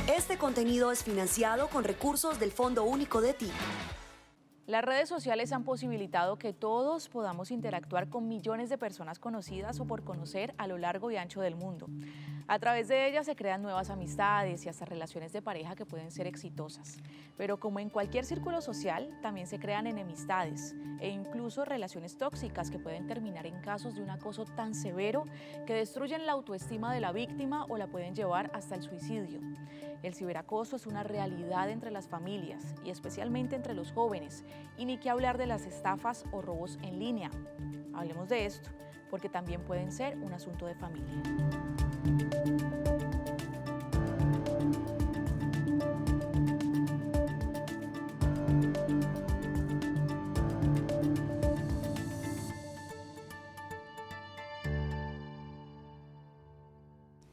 Este contenido es financiado con recursos del Fondo Único de TI. Las redes sociales han posibilitado que todos podamos interactuar con millones de personas conocidas o por conocer a lo largo y ancho del mundo. A través de ellas se crean nuevas amistades y hasta relaciones de pareja que pueden ser exitosas. Pero como en cualquier círculo social, también se crean enemistades e incluso relaciones tóxicas que pueden terminar en casos de un acoso tan severo que destruyen la autoestima de la víctima o la pueden llevar hasta el suicidio. El ciberacoso es una realidad entre las familias y especialmente entre los jóvenes, y ni qué hablar de las estafas o robos en línea. Hablemos de esto, porque también pueden ser un asunto de familia.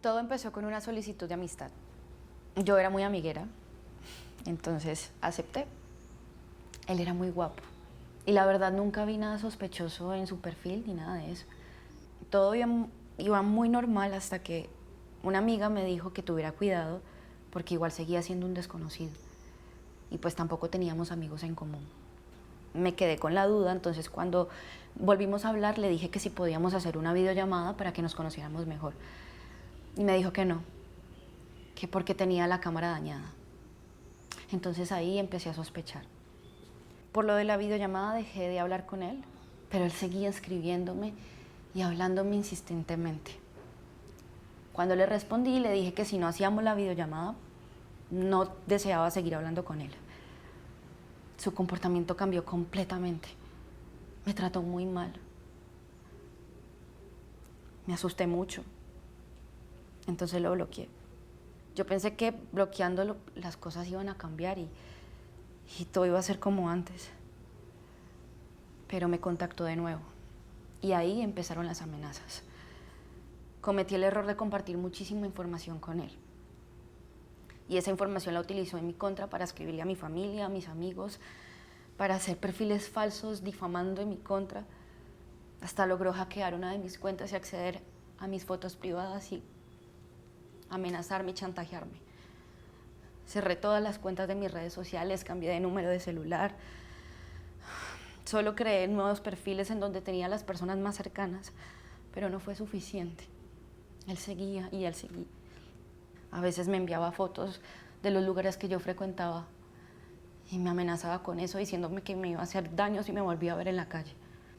Todo empezó con una solicitud de amistad. Yo era muy amiguera, entonces acepté. Él era muy guapo y la verdad nunca vi nada sospechoso en su perfil ni nada de eso. Todo iba muy normal hasta que una amiga me dijo que tuviera cuidado porque igual seguía siendo un desconocido y pues tampoco teníamos amigos en común. Me quedé con la duda, entonces cuando volvimos a hablar le dije que si podíamos hacer una videollamada para que nos conociéramos mejor. Y me dijo que no, que porque tenía la cámara dañada. Entonces ahí empecé a sospechar. Por lo de la videollamada dejé de hablar con él, pero él seguía escribiéndome y hablándome insistentemente. Cuando le respondí, le dije que si no hacíamos la videollamada, no deseaba seguir hablando con él. Su comportamiento cambió completamente. Me trató muy mal. Me asusté mucho. Entonces lo bloqueé. Yo pensé que bloqueándolo las cosas iban a cambiar y todo iba a ser como antes. Pero me contactó de nuevo y ahí empezaron las amenazas. Cometí el error de compartir muchísima información con él. Y esa información la utilizó en mi contra para escribirle a mi familia, a mis amigos, para hacer perfiles falsos difamando en mi contra. Hasta logró hackear una de mis cuentas y acceder a mis fotos privadas y amenazarme y chantajearme. Cerré todas las cuentas de mis redes sociales, cambié de número de celular. Solo creé nuevos perfiles en donde tenía a las personas más cercanas, pero no fue suficiente. Él seguía y él seguía. A veces me enviaba fotos de los lugares que yo frecuentaba y me amenazaba con eso, diciéndome que me iba a hacer daño si me volvía a ver en la calle.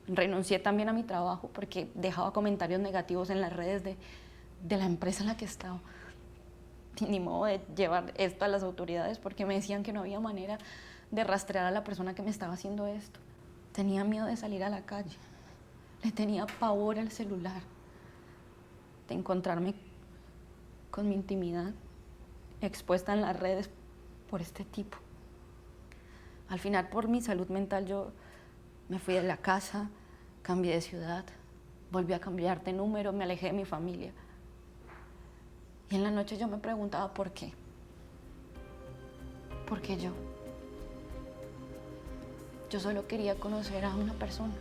Renuncié también a mi trabajo porque dejaba comentarios negativos en las redes de la empresa en la que estaba. Y ni modo de llevar esto a las autoridades porque me decían que no había manera de rastrear a la persona que me estaba haciendo esto. Tenía miedo de salir a la calle. Le tenía pavor al celular, de encontrarme con mi intimidad expuesta en las redes por este tipo. Al final, por mi salud mental, yo me fui de la casa, cambié de ciudad, volví a cambiar de número, me alejé de mi familia. Y en la noche yo me preguntaba por qué. ¿Por qué yo? Yo solo quería conocer a una persona.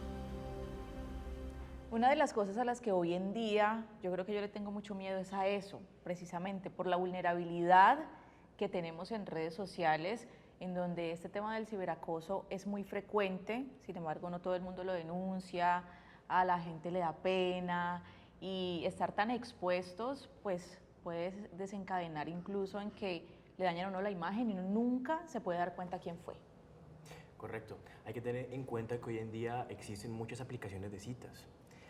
Una de las cosas a las que hoy en día yo creo que yo le tengo mucho miedo es a eso, precisamente por la vulnerabilidad que tenemos en redes sociales, en donde este tema del ciberacoso es muy frecuente. Sin embargo, no todo el mundo lo denuncia, a la gente le da pena, y estar tan expuestos pues puede desencadenar incluso en que le dañan a uno la imagen y uno nunca se puede dar cuenta quién fue. Correcto. Hay que tener en cuenta que hoy en día existen muchas aplicaciones de citas.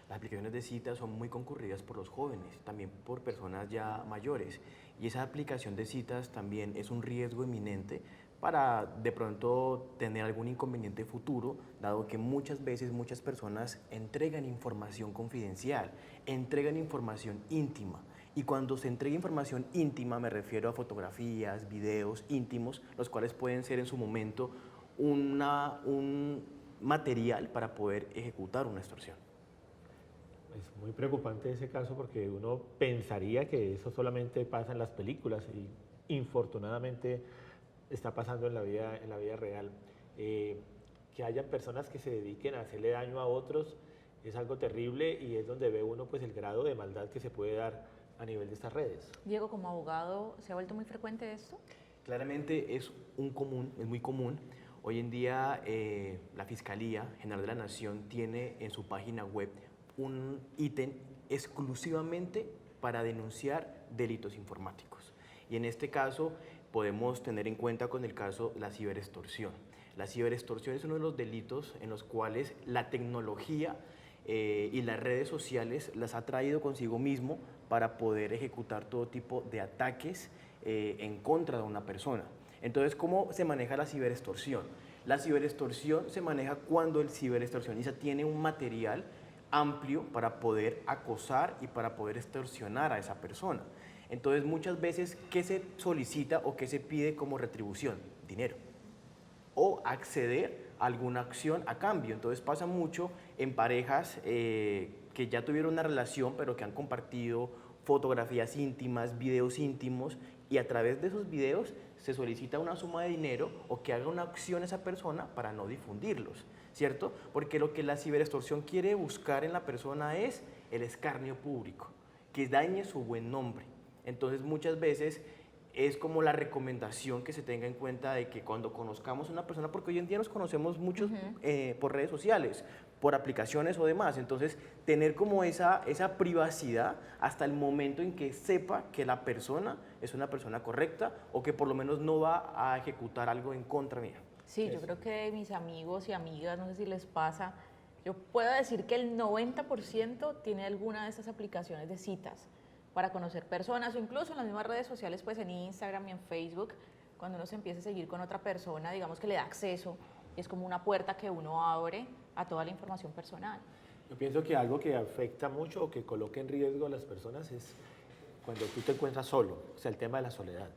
Las aplicaciones de citas son muy concurridas por los jóvenes, también por personas ya mayores. Y esa aplicación de citas también es un riesgo inminente para de pronto tener algún inconveniente futuro, dado que muchas veces muchas personas entregan información confidencial, entregan información íntima. Y cuando se entrega información íntima me refiero a fotografías, videos íntimos, los cuales pueden ser en su momento un material para poder ejecutar una extorsión. Es muy preocupante ese caso porque uno pensaría que eso solamente pasa en las películas y infortunadamente está pasando en la vida real. Que hayan personas que se dediquen a hacerle daño a otros es algo terrible y es donde ve uno pues el grado de maldad que se puede dar a nivel de estas redes. Diego, como abogado, ¿se ha vuelto muy frecuente esto? Claramente es muy común. Hoy en día la Fiscalía General de la Nación tiene en su página web un ítem exclusivamente para denunciar delitos informáticos. Y en este caso podemos tener en cuenta con el caso la ciberextorsión. La ciberextorsión es uno de los delitos en los cuales la tecnología y las redes sociales las ha traído consigo mismo para poder ejecutar todo tipo de ataques en contra de una persona. Entonces, ¿cómo se maneja la ciberextorsión? La ciberextorsión se maneja cuando el ciberextorsionista tiene un material amplio para poder acosar y para poder extorsionar a esa persona. Entonces, muchas veces, ¿qué se solicita o qué se pide como retribución? Dinero. O acceder a alguna acción a cambio. Entonces pasa mucho en parejas que ya tuvieron una relación pero que han compartido fotografías íntimas, videos íntimos, y a través de esos videos se solicita una suma de dinero o que haga una acción esa persona para no difundirlos, ¿cierto? Porque lo que la ciberextorsión quiere buscar en la persona es el escarnio público, que dañe su buen nombre. Entonces muchas veces es como la recomendación que se tenga en cuenta de que cuando conozcamos a una persona, porque hoy en día nos conocemos muchos por redes sociales, por aplicaciones o demás, entonces tener como esa privacidad hasta el momento en que sepa que la persona es una persona correcta o que por lo menos no va a ejecutar algo en contra mía. Sí, yo creo que mis amigos y amigas, no sé si les pasa, yo puedo decir que el 90% tiene alguna de estas aplicaciones de citas para conocer personas, o incluso en las mismas redes sociales, pues en Instagram y en Facebook, cuando uno se empieza a seguir con otra persona, digamos que le da acceso, es como una puerta que uno abre a toda la información personal. Yo pienso que algo que afecta mucho o que coloca en riesgo a las personas es cuando tú te encuentras solo, o sea, el tema de la soledad.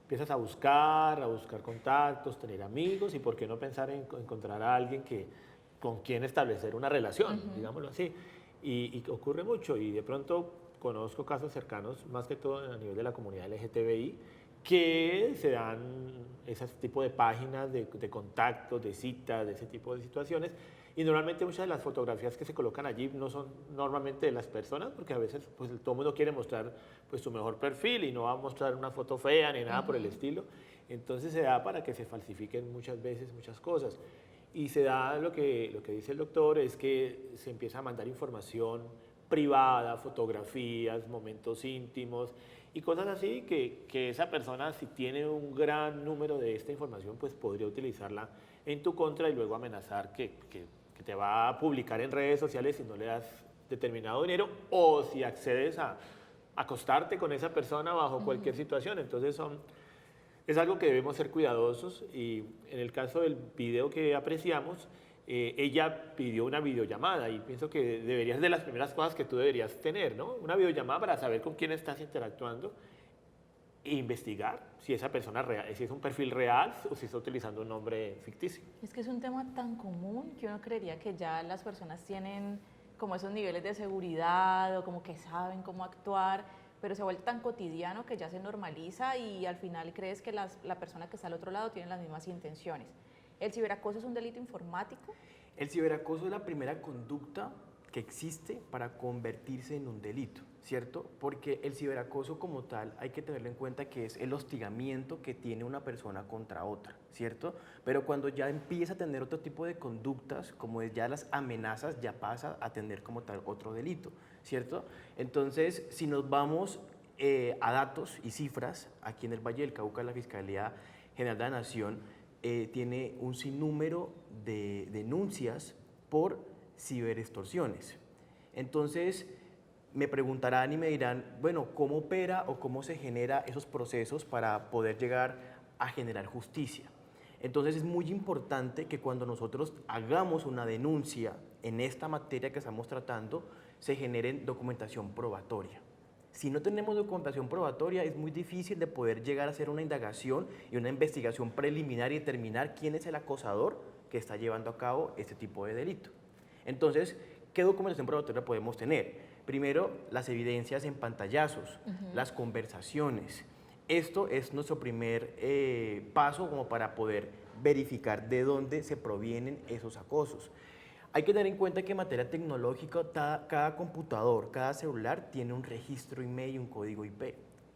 Empiezas a buscar contactos, tener amigos y por qué no pensar en encontrar a alguien con quien establecer una relación, digámoslo así. Y ocurre mucho y de pronto conozco casos cercanos, más que todo a nivel de la comunidad LGTBI, que se dan ese tipo de páginas de contactos, de citas, de ese tipo de situaciones. Y normalmente muchas de las fotografías que se colocan allí no son normalmente de las personas, porque a veces pues, todo el mundo quiere mostrar pues, su mejor perfil y no va a mostrar una foto fea ni nada por el estilo. Entonces se da para que se falsifiquen muchas veces muchas cosas. Y se da lo que dice el doctor, es que se empieza a mandar información privada, fotografías, momentos íntimos y cosas así que esa persona, si tiene un gran número de esta información, pues podría utilizarla en tu contra y luego amenazar que te va a publicar en redes sociales si no le das determinado dinero o si accedes a acostarte con esa persona bajo cualquier situación. Entonces es algo que debemos ser cuidadosos y en el caso del video que apreciamos, ella pidió una videollamada y pienso que debería ser de las primeras cosas que tú deberías tener, ¿no? Una videollamada para saber con quién estás interactuando e investigar si esa persona real, si es un perfil real o si está utilizando un nombre ficticio. Es que es un tema tan común que uno creería que ya las personas tienen como esos niveles de seguridad o como que saben cómo actuar, pero se vuelve tan cotidiano que ya se normaliza y al final crees que la persona que está al otro lado tiene las mismas intenciones. ¿El ciberacoso es un delito informático? El ciberacoso es la primera conducta que existe para convertirse en un delito, ¿cierto? Porque el ciberacoso como tal hay que tenerlo en cuenta que es el hostigamiento que tiene una persona contra otra, ¿cierto? Pero cuando ya empieza a tener otro tipo de conductas, como es ya las amenazas, ya pasa a tener como tal otro delito, ¿cierto? Entonces, si nos vamos a datos y cifras, aquí en el Valle del Cauca la Fiscalía General de la Nación tiene un sinnúmero de denuncias por ciberextorsiones. Entonces, me preguntarán y me dirán, bueno, ¿cómo opera o cómo se genera esos procesos para poder llegar a generar justicia? Entonces, es muy importante que cuando nosotros hagamos una denuncia en esta materia que estamos tratando, se genere documentación probatoria. Si no tenemos documentación probatoria, es muy difícil de poder llegar a hacer una indagación y una investigación preliminar y determinar quién es el acosador que está llevando a cabo este tipo de delito. Entonces, ¿qué documentación probatoria podemos tener? Primero, las evidencias en pantallazos, las conversaciones. Esto es nuestro primer paso como para poder verificar de dónde se provienen esos acosos. Hay que tener en cuenta que en materia tecnológica cada computador, cada celular tiene un registro email y un código IP,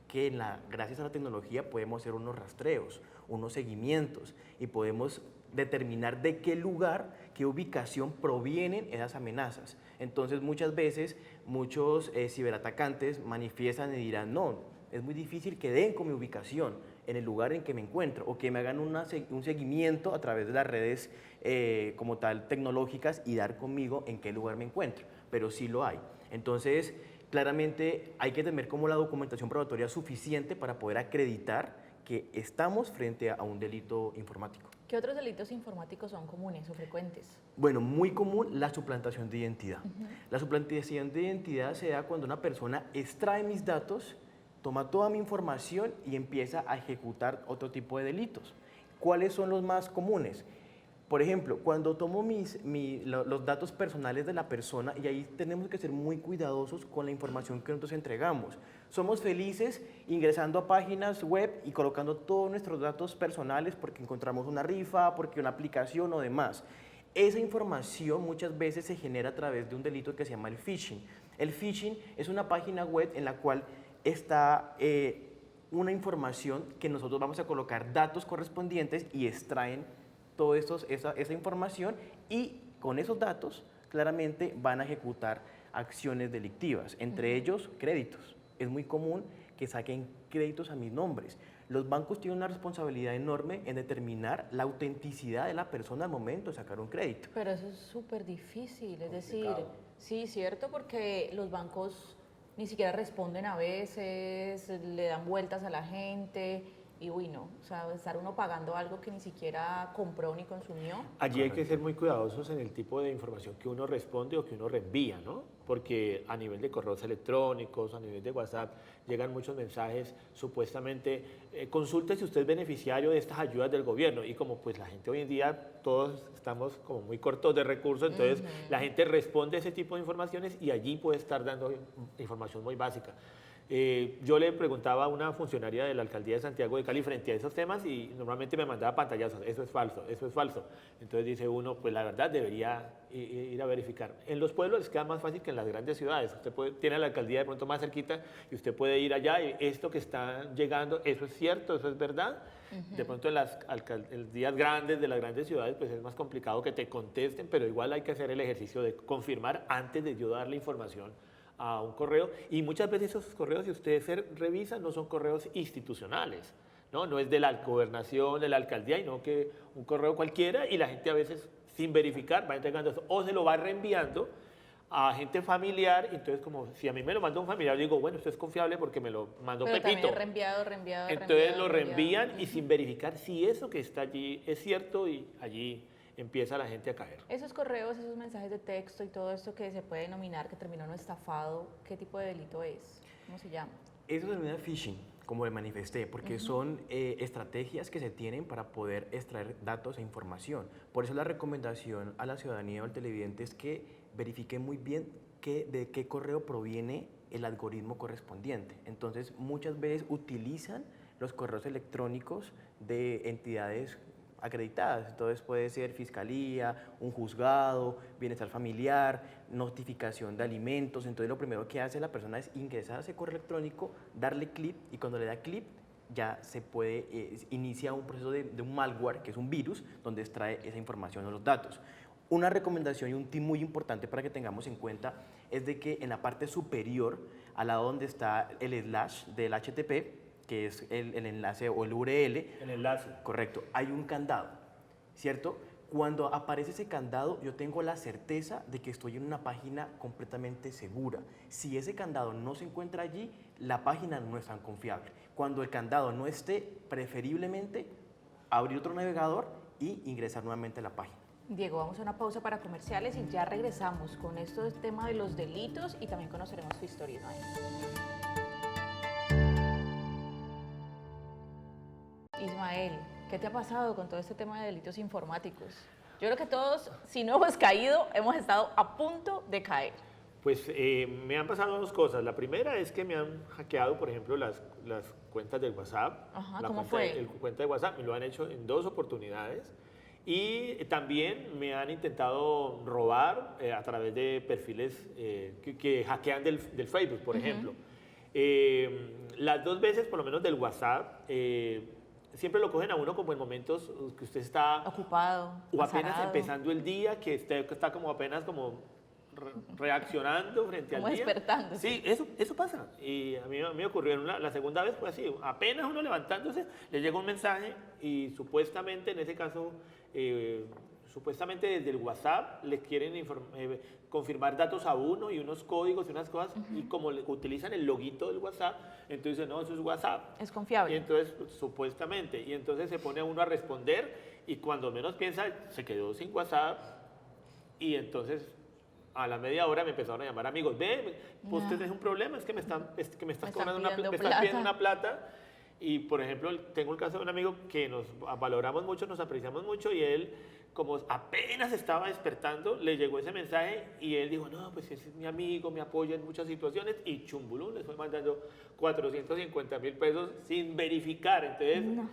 que gracias a la tecnología podemos hacer unos rastreos, unos seguimientos y podemos determinar de qué lugar, qué ubicación provienen esas amenazas. Entonces muchas veces muchos ciberatacantes manifiestan y dirán, no, es muy difícil que den con mi ubicación en el lugar en que me encuentro o que me hagan un seguimiento a través de las redes como tal tecnológicas y dar conmigo en qué lugar me encuentro, pero sí lo hay. Entonces, claramente hay que tener como la documentación probatoria suficiente para poder acreditar que estamos frente a un delito informático. ¿Qué otros delitos informáticos son comunes o frecuentes? Bueno, muy común la suplantación de identidad. La suplantación de identidad se da cuando una persona extrae mis datos, toma toda mi información y empieza a ejecutar otro tipo de delitos. ¿Cuáles son los más comunes? Por ejemplo, cuando tomo los datos personales de la persona, y ahí tenemos que ser muy cuidadosos con la información que nosotros entregamos. Somos felices ingresando a páginas web y colocando todos nuestros datos personales porque encontramos una rifa, porque una aplicación o demás. Esa información muchas veces se genera a través de un delito que se llama el phishing. El phishing es una página web en la cual está una información que nosotros vamos a colocar datos correspondientes y extraen toda esa información y con esos datos claramente van a ejecutar acciones delictivas, entre ellos créditos. Es muy común que saquen créditos a mis nombres. Los bancos tienen una responsabilidad enorme en determinar la autenticidad de la persona al momento de sacar un crédito. Pero eso es súper difícil, es decir, sí, cierto, porque los bancos ni siquiera responden a veces, le dan vueltas a la gente y uy no, o sea, estar uno pagando algo que ni siquiera compró ni consumió. Allí hay que ser muy cuidadosos en el tipo de información que uno responde o que uno reenvía, ¿no? Porque a nivel de correos electrónicos, a nivel de WhatsApp, llegan muchos mensajes supuestamente, consulte si usted es beneficiario de estas ayudas del gobierno. Y como pues la gente hoy en día, todos estamos como muy cortos de recursos, entonces la gente responde a ese tipo de informaciones y allí puede estar dando información muy básica. Yo le preguntaba a una funcionaria de la Alcaldía de Santiago de Cali frente a esos temas y normalmente me mandaba pantallazos, eso es falso, eso es falso. Entonces dice uno, pues la verdad debería ir a verificar. En los pueblos les queda más fácil que en las grandes ciudades. Usted tiene la alcaldía de pronto más cerquita y usted puede ir allá y esto que está llegando, eso es cierto, eso es verdad. De pronto en las alcaldías grandes de las grandes ciudades pues es más complicado que te contesten, pero igual hay que hacer el ejercicio de confirmar antes de yo dar la información a un correo, y muchas veces esos correos, si ustedes revisan, no son correos institucionales, no es de la gobernación, de la alcaldía, y no que un correo cualquiera, y la gente a veces sin verificar va entregando eso, o se lo va reenviando a gente familiar, entonces como si a mí me lo manda un familiar, digo, bueno, esto es confiable porque me lo mandó Pero Pepito. reenviado. Entonces lo reenvían y sin verificar si eso que está allí es cierto y allí empieza la gente a caer. Esos correos, esos mensajes de texto y todo esto que se puede denominar que terminó en un estafado, ¿qué tipo de delito es? ¿Cómo se llama? Eso se denomina phishing, como le manifesté, porque son estrategias que se tienen para poder extraer datos e información. Por eso la recomendación a la ciudadanía o al televidente es que verifiquen muy bien de qué correo proviene el algoritmo correspondiente. Entonces, muchas veces utilizan los correos electrónicos de entidades acreditadas, entonces puede ser fiscalía, un juzgado, bienestar familiar, notificación de alimentos. Entonces lo primero que hace la persona es ingresar a ese correo electrónico, darle clic y cuando le da clic ya se puede, inicia un proceso de un malware, que es un virus, donde extrae esa información o los datos. Una recomendación y un tip muy importante para que tengamos en cuenta es de que en la parte superior, al lado donde está el slash del HTTP, que es el enlace o el URL. El enlace. Correcto. Hay un candado, ¿cierto? Cuando aparece ese candado, yo tengo la certeza de que estoy en una página completamente segura. Si ese candado no se encuentra allí, la página no es tan confiable. Cuando el candado no esté, preferiblemente abrir otro navegador y ingresar nuevamente a la página. Diego, vamos a una pausa para comerciales y ya regresamos con esto del tema de los delitos y también conoceremos tu historia, Ismael. Ismael, ¿qué te ha pasado con todo este tema de delitos informáticos? Yo creo que todos, si no hemos caído, hemos estado a punto de caer. Pues me han pasado dos cosas. La primera es que me han hackeado, por ejemplo, las cuentas del WhatsApp. Ajá, la ¿cómo cuenta fue? cuenta de WhatsApp me lo han hecho en 2 oportunidades Y también me han intentado robar a través de perfiles que hackean del Facebook, por ejemplo. Las 2 veces, por lo menos del WhatsApp, siempre lo cogen a uno como en momentos que usted está Ocupado, o apenas azarado. empezando el día, que usted está como apenas como reaccionando frente al Como día. despertándose. Sí, eso pasa. Y a mí me ocurrió la segunda vez fue así. Apenas uno levantándose, le llega un mensaje y supuestamente, en ese caso, supuestamente desde el WhatsApp les quieren confirmar datos a uno y unos códigos y unas cosas. Y como utilizan el loguito del WhatsApp, entonces no, eso es WhatsApp. Es confiable. Y entonces, supuestamente, y entonces se pone uno a responder y cuando menos piensa, se quedó sin WhatsApp y entonces a la media hora me empezaron a llamar amigos, ve, pues usted es un problema, es que me estás cobrando pidiendo me estás pidiendo una plata. Y por ejemplo, tengo el caso de un amigo que nos valoramos mucho, nos apreciamos mucho y él, como apenas estaba despertando, le llegó ese mensaje y él dijo, no, pues ese es mi amigo, me apoya en muchas situaciones y chumbulú, le fue mandando 450.000 pesos sin verificar. Entonces,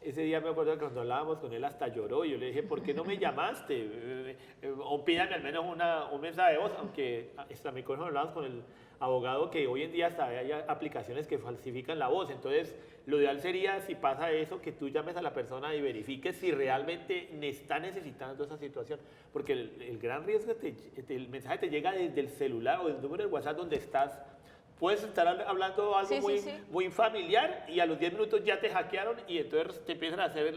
ese día me acuerdo que cuando hablábamos con él hasta lloró y yo le dije, ¿por qué no me llamaste? O pídame al menos un mensaje de voz, aunque también cuando hablábamos con el abogado que hoy en día hasta hay aplicaciones que falsifican la voz. Entonces, lo ideal sería, si pasa eso, que tú llames a la persona y verifiques si realmente está necesitando esa situación. Porque el gran riesgo es que el mensaje te llega desde el celular o del número de WhatsApp donde estás. Puedes estar hablando algo muy familiar y a los 10 minutos ya te hackearon y entonces te empiezan a hacer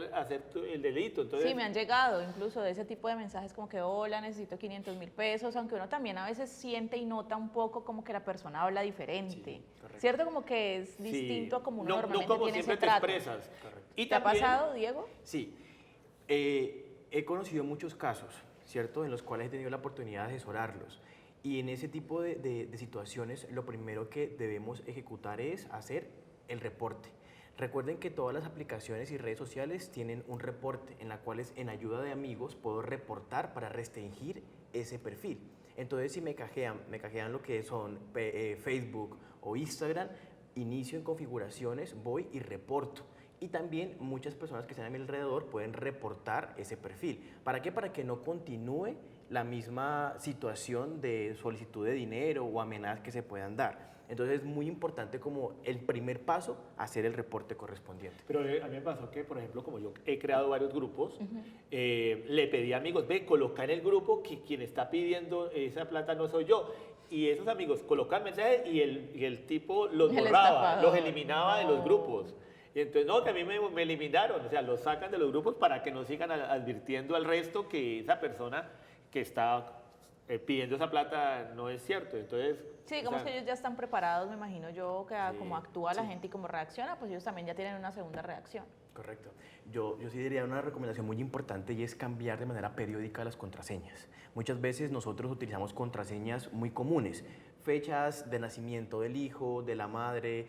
el delito. Entonces, Sí, me han llegado incluso de ese tipo de mensajes como que, hola, necesito 500.000 pesos, aunque uno también a veces siente y nota un poco como que la persona habla diferente. Correcto. ¿Cierto? Como que es distinto a como uno normalmente no como tiene siempre ese te trato. expresas. Y ¿Te ha también, pasado, Diego? Sí, he conocido muchos casos, ¿cierto?, en los cuales he tenido la oportunidad de asesorarlos. Y en ese tipo de situaciones, lo primero que debemos ejecutar es hacer el reporte. Recuerden que todas las aplicaciones y redes sociales tienen un reporte en la cual en ayuda de amigos puedo reportar para restringir ese perfil. Entonces, si me cajean lo que son Facebook o Instagram, inicio en configuraciones, voy y reporto. Y también muchas personas que están a mi alrededor pueden reportar ese perfil. ¿Para qué? Para que no continúe la misma situación de solicitud de dinero o amenazas que se puedan dar. Entonces es muy importante como el primer paso hacer el reporte correspondiente. Pero a mí me pasó que, por ejemplo, como yo he creado varios grupos, le pedí a amigos, ve, coloca en el grupo que quien está pidiendo esa plata no soy yo. Y esos amigos colocan mensajes y el tipo los El borraba, estafador. los eliminaba de los grupos. Y entonces, no, que a mí me eliminaron, o sea, los sacan de los grupos para que no sigan advirtiendo al resto que esa persona que está pidiendo esa plata no es cierto. Entonces, Sí, digamos o sea, que ellos ya están preparados, me imagino yo, que como actúa la gente y cómo reacciona, pues ellos también ya tienen una segunda reacción. Correcto. Yo sí diría una recomendación muy importante y es cambiar de manera periódica las contraseñas. Muchas veces nosotros utilizamos contraseñas muy comunes, fechas de nacimiento del hijo, de la madre,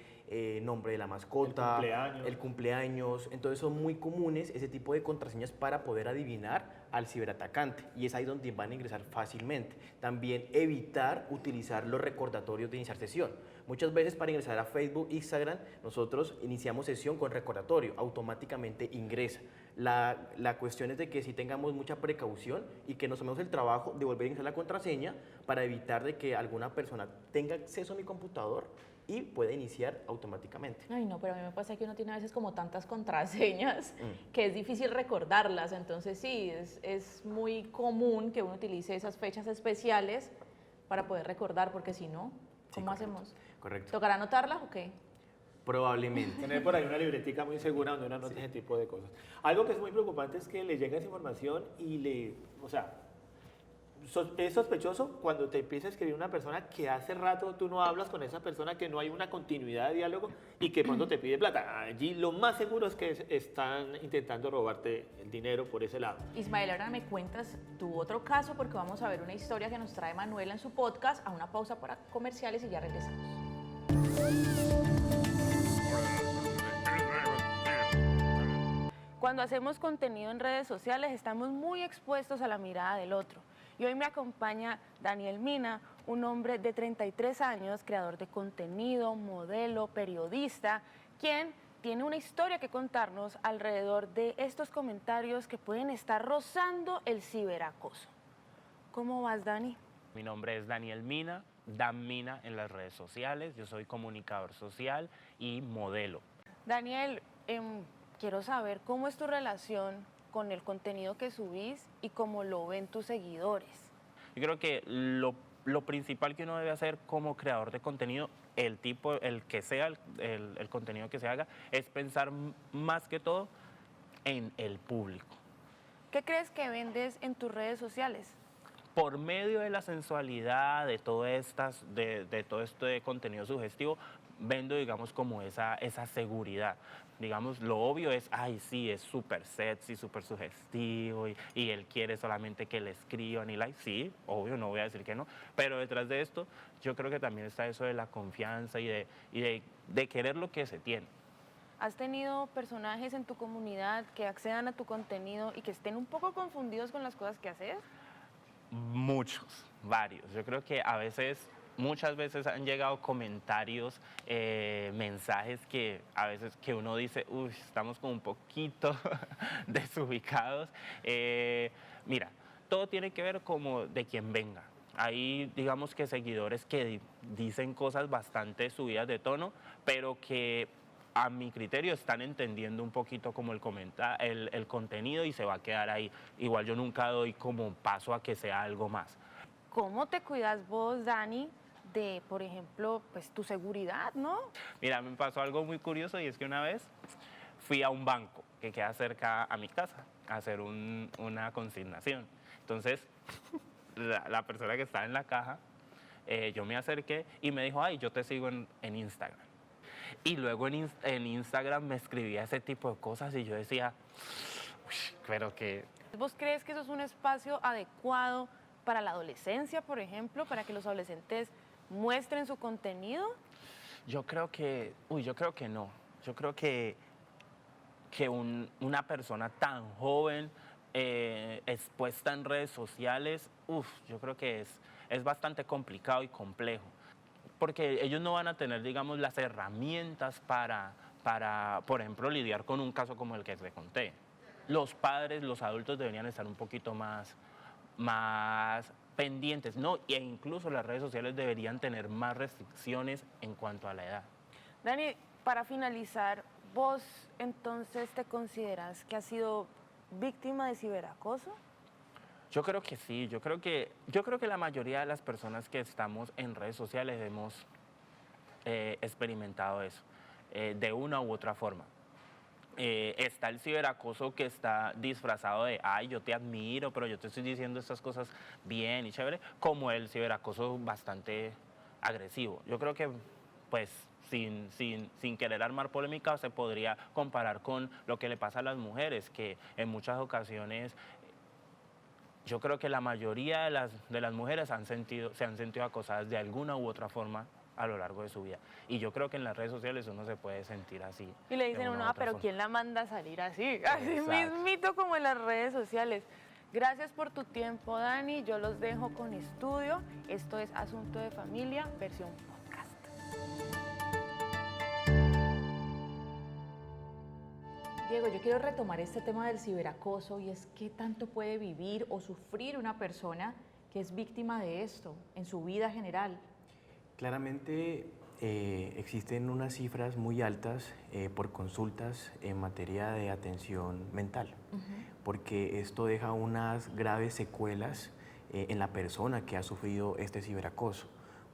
nombre de la mascota, el cumpleaños. Entonces son muy comunes ese tipo de contraseñas para poder adivinar al ciberatacante y es ahí donde van a ingresar fácilmente. También evitar utilizar los recordatorios de iniciar sesión. Muchas veces para ingresar a Facebook, Instagram, nosotros iniciamos sesión con recordatorio, automáticamente ingresa. La cuestión es de que si tengamos mucha precaución y que nos tomemos el trabajo de volver a ingresar la contraseña para evitar de que alguna persona tenga acceso a mi computador y pueda iniciar automáticamente. Ay, no, pero a mí me pasa que uno tiene a veces como tantas contraseñas que es difícil recordarlas. Entonces sí, es muy común que uno utilice esas fechas especiales para poder recordar, porque si no, ¿cómo hacemos? Correcto. ¿Tocará anotarlas o qué? Probablemente. tener por ahí una libretica muy segura donde uno anote ese tipo de cosas. Algo que es muy preocupante es que le llega esa información y o sea, es sospechoso cuando te empieza a escribir una persona que hace rato tú no hablas con esa persona, que no hay una continuidad de diálogo y que cuando te pide plata. Allí lo más seguro es que están intentando robarte el dinero por ese lado. Ismael, ahora me cuentas tu otro caso porque vamos a ver una historia que nos trae Manuela en su podcast. A una pausa para comerciales y ya regresamos. Cuando hacemos contenido en redes sociales estamos muy expuestos a la mirada del otro. Y hoy me acompaña Daniel Mina, un hombre de 33 años, creador de contenido, modelo, periodista, quien tiene una historia que contarnos alrededor de estos comentarios que pueden estar rozando el ciberacoso. ¿Cómo vas, Dani? Mi nombre es Daniel Mina, Dan Mina en las redes sociales. Yo soy comunicador social y modelo. Daniel, quiero saber cómo es tu relación con el contenido que subís y cómo lo ven tus seguidores. Yo creo que lo principal que uno debe hacer como creador de contenido, el que sea el contenido que se haga, es pensar más que todo en el público. ¿Qué crees que vendes en tus redes sociales? Por medio de la sensualidad, de todo este contenido sugestivo, vendo, digamos, como esa seguridad. Digamos, lo obvio es, ay, sí, es súper sexy, súper sugestivo y él quiere solamente que le escriban y like. Sí, obvio, no voy a decir que no, pero detrás de esto yo creo que también está eso de la confianza y de querer lo que se tiene. ¿Has tenido personajes en tu comunidad que accedan a tu contenido y que estén un poco confundidos con las cosas que haces? Muchos, varios. Yo creo que muchas veces han llegado comentarios, mensajes que a veces que uno dice, uy, estamos como un poquito desubicados. Mira, todo tiene que ver como de quien venga. Hay, digamos que seguidores que dicen cosas bastante subidas de tono, pero que a mi criterio están entendiendo un poquito como el contenido y se va a quedar ahí. Igual yo nunca doy como paso a que sea algo más. ¿Cómo te cuidas vos, Dani, de, por ejemplo, pues tu seguridad, ¿no? Mira, me pasó algo muy curioso y es que una vez fui a un banco que queda cerca a mi casa a hacer una consignación. Entonces, la persona que estaba en la caja, yo me acerqué y me dijo, ay, yo te sigo en Instagram. Y luego en Instagram me escribía ese tipo de cosas y yo decía, uy, pero que... ¿Vos crees que eso es un espacio adecuado para la adolescencia, por ejemplo, para que los adolescentes muestren su contenido? Yo creo que no. Yo creo que una persona tan joven expuesta en redes sociales, yo creo que es bastante complicado y complejo. Porque ellos no van a tener, digamos, las herramientas para, por ejemplo, lidiar con un caso como el que te conté. Los padres, los adultos deberían estar un poquito más pendientes, ¿no? E incluso las redes sociales deberían tener más restricciones en cuanto a la edad. Dani, para finalizar, ¿vos entonces te consideras que has sido víctima de ciberacoso? Yo creo que sí, yo creo que la mayoría de las personas que estamos en redes sociales hemos experimentado eso, de una u otra forma. Está el ciberacoso que está disfrazado de, ay, yo te admiro, pero yo te estoy diciendo estas cosas bien y chévere, como el ciberacoso bastante agresivo. Yo creo que, pues, sin querer armar polémica, se podría comparar con lo que le pasa a las mujeres, que en muchas ocasiones... Yo creo que la mayoría de las mujeres se han sentido acosadas de alguna u otra forma a lo largo de su vida. Y yo creo que en las redes sociales uno se puede sentir así. Y le dicen a uno, pero ¿quién la manda a salir así? Así mismito como en las redes sociales. Gracias por tu tiempo, Dani. Yo los dejo con estudio. Esto es Asunto de Familia, versión podcast. Diego, yo quiero retomar este tema del ciberacoso y es qué tanto puede vivir o sufrir una persona que es víctima de esto en su vida general. Claramente existen unas cifras muy altas por consultas en materia de atención mental, porque esto deja unas graves secuelas en la persona que ha sufrido este ciberacoso,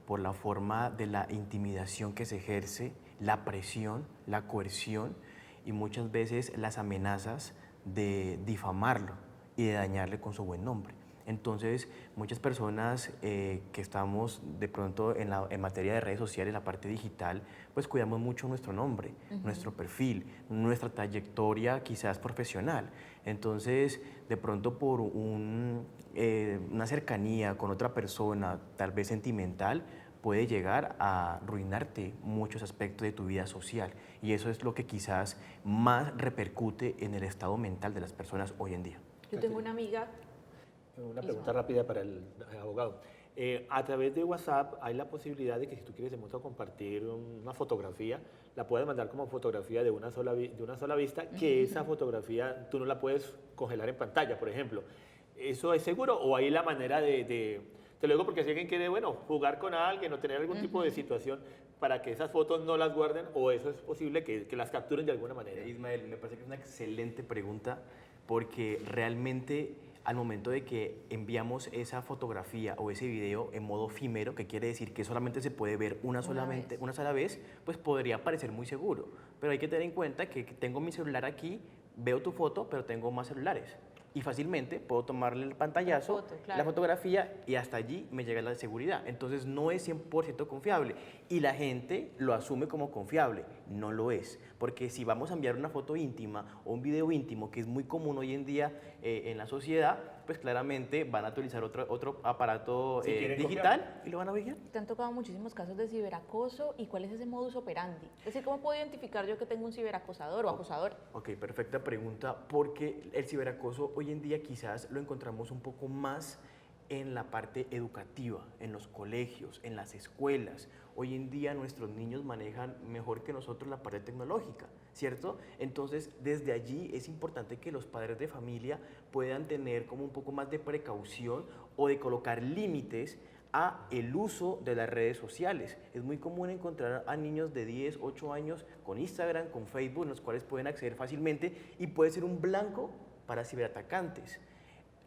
por la forma de la intimidación que se ejerce, la presión, la coerción y muchas veces las amenazas de difamarlo y de dañarle con su buen nombre. Entonces, muchas personas que estamos de pronto en materia de redes sociales, la parte digital, pues cuidamos mucho nuestro nombre, nuestro perfil, nuestra trayectoria quizás profesional. Entonces, de pronto por una cercanía con otra persona, tal vez sentimental, puede llegar a arruinarte muchos aspectos de tu vida social. Y eso es lo que quizás más repercute en el estado mental de las personas hoy en día. Yo tengo una amiga... Una pregunta rápida para el abogado. A través de WhatsApp hay la posibilidad de que si tú quieres de pronto compartir una fotografía, la puedes mandar como fotografía de una sola vista, que esa fotografía tú no la puedes congelar en pantalla, por ejemplo. ¿Eso es seguro o hay la manera te lo digo porque si alguien quiere, bueno, jugar con alguien o tener algún tipo de situación para que esas fotos no las guarden o eso es posible que las capturen de alguna manera? Ismael, me parece que es una excelente pregunta porque realmente al momento de que enviamos esa fotografía o ese video en modo efímero, que quiere decir que solamente se puede ver una sola vez, pues podría parecer muy seguro. Pero hay que tener en cuenta que tengo mi celular aquí, veo tu foto, pero tengo más celulares. Y fácilmente puedo tomarle el pantallazo, la fotografía y hasta allí me llega la seguridad. Entonces no es 100% confiable y la gente lo asume como confiable. No lo es, porque si vamos a enviar una foto íntima o un video íntimo, que es muy común hoy en día en la sociedad, pues claramente van a utilizar otro aparato digital y lo van a vigilar. Te han tocado muchísimos casos de ciberacoso y ¿cuál es ese modus operandi? Es decir, ¿cómo puedo identificar yo que tengo un ciberacosador o acosador? Ok, perfecta pregunta, porque el ciberacoso hoy en día quizás lo encontramos un poco más en la parte educativa, en los colegios, en las escuelas. Hoy en día nuestros niños manejan mejor que nosotros la parte tecnológica, ¿cierto? Entonces, desde allí es importante que los padres de familia puedan tener como un poco más de precaución o de colocar límites a el uso de las redes sociales. Es muy común encontrar a niños de 10, 8 años con Instagram, con Facebook, en los cuales pueden acceder fácilmente y puede ser un blanco para ciberatacantes.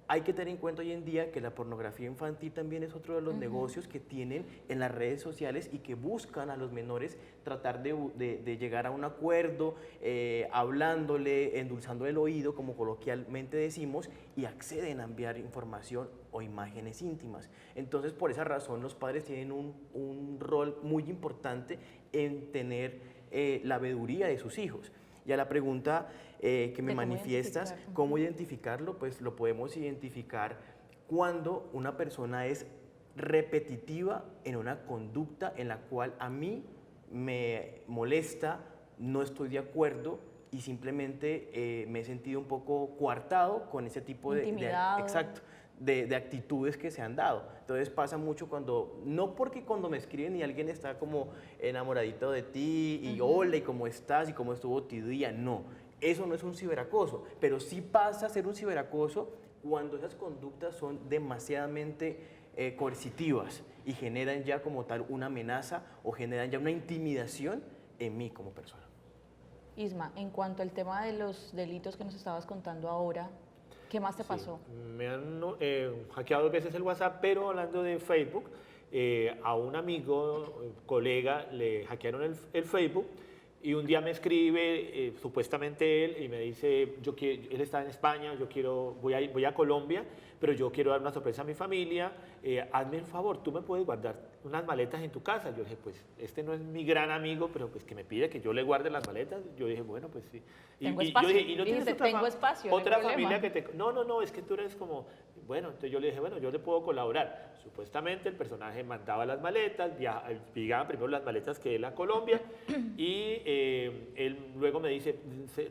Hay que tener en cuenta hoy en día que la pornografía infantil también es otro de los negocios que tienen en las redes sociales y que buscan a los menores tratar de llegar a un acuerdo, hablándole, endulzando el oído, como coloquialmente decimos, y acceden a enviar información o imágenes íntimas. Entonces, por esa razón, los padres tienen un rol muy importante en tener la veeduría de sus hijos. Y a la pregunta que me manifiestas, ¿cómo identificarlo? Pues lo podemos identificar cuando una persona es repetitiva en una conducta en la cual a mí me molesta, no estoy de acuerdo y simplemente me he sentido un poco coartado con ese tipo de actitudes que se han dado. Entonces pasa mucho cuando, no porque cuando me escriben y alguien está como enamoradito de ti y hola y cómo estás y cómo estuvo tu día, no, eso no es un ciberacoso, pero sí pasa a ser un ciberacoso cuando esas conductas son demasiadamente coercitivas y generan ya como tal una amenaza o generan ya una intimidación en mí como persona. Isma, en cuanto al tema de los delitos que nos estabas contando ahora, ¿qué más te pasó? Me han hackeado 2 veces el WhatsApp, pero hablando de Facebook, a un amigo, colega, le hackearon el Facebook y un día me escribe, supuestamente él, y me dice, él está en España, voy a Colombia, pero yo quiero dar una sorpresa a mi familia, hazme un favor, tú me puedes guardar unas maletas en tu casa. Yo dije, pues este no es mi gran amigo, pero pues que me pide que yo le guarde las maletas. Yo dije, bueno, pues sí. Tengo espacio. Yo dije, ¿y no tienes otra no familia que te...? No, es que tú eres como... Bueno, entonces yo le dije, bueno, yo le puedo colaborar. Supuestamente el personaje mandaba las maletas, llegaba primero las maletas que él a Colombia y él luego me dice,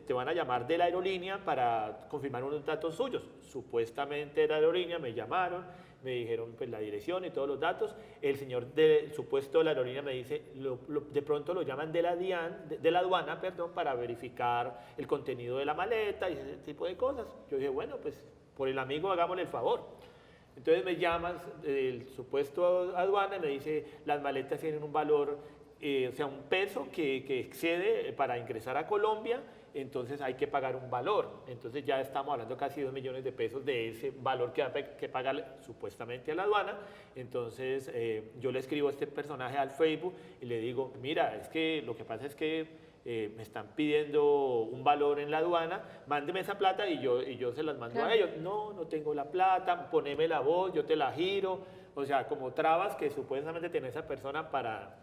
te van a llamar de la aerolínea para confirmar unos datos suyos. Supuestamente de la aerolínea me llamaron, me dijeron pues la dirección y todos los datos. El señor del supuesto de la aerolínea me dice, de pronto lo llaman de la aduana, para verificar el contenido de la maleta y ese tipo de cosas. Yo dije, bueno, pues por el amigo hagámosle el favor. Entonces me llaman el supuesto aduana y me dice, las maletas tienen un valor, o sea, un peso que excede para ingresar a Colombia, entonces hay que pagar un valor. Entonces ya estamos hablando casi 2 millones de pesos de ese valor que hay que pagarle supuestamente a la aduana. Entonces yo le escribo a este personaje al Facebook y le digo, mira, es que lo que pasa es que me están pidiendo un valor en la aduana, mándeme esa plata y yo se las mando a ellos. No tengo la plata, poneme la voz, yo te la giro. O sea, como trabas que supuestamente tiene esa persona para...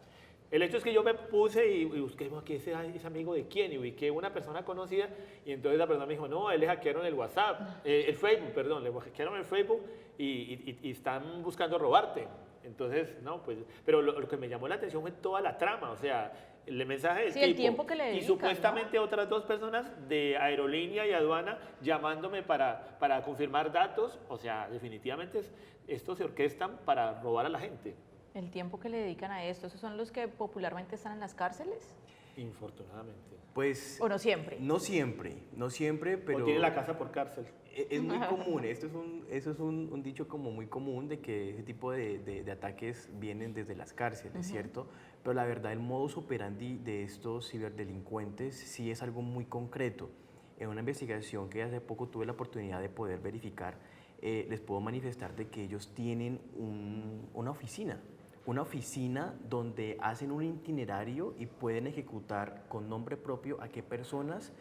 El hecho es que yo me puse y busqué, ¿qué es amigo de quién? Y ubiqué una persona conocida y entonces la persona me dijo, no, él le hackearon el WhatsApp, el Facebook, perdón, le hackearon el Facebook y están buscando robarte. Entonces, no, pues, pero lo que me llamó la atención fue toda la trama, o sea, el mensaje del Sí, tipo. el tiempo que le y dedican, supuestamente otras 2 personas de aerolínea y aduana llamándome para confirmar datos. O sea, definitivamente estos se orquestan para robar a la gente. El tiempo que le dedican a esto, ¿esos son los que popularmente están en las cárceles? Infortunadamente. Pues ¿O no siempre? no siempre, pero O tiene la casa por cárcel. es muy común, eso es un dicho como muy común de que ese tipo de ataques vienen desde las cárceles, ¿cierto? Pero la verdad, el modus operandi de estos ciberdelincuentes sí es algo muy concreto. En una investigación que hace poco tuve la oportunidad de poder verificar, les puedo manifestar de que ellos tienen una oficina donde hacen un itinerario y pueden ejecutar con nombre propio a qué personas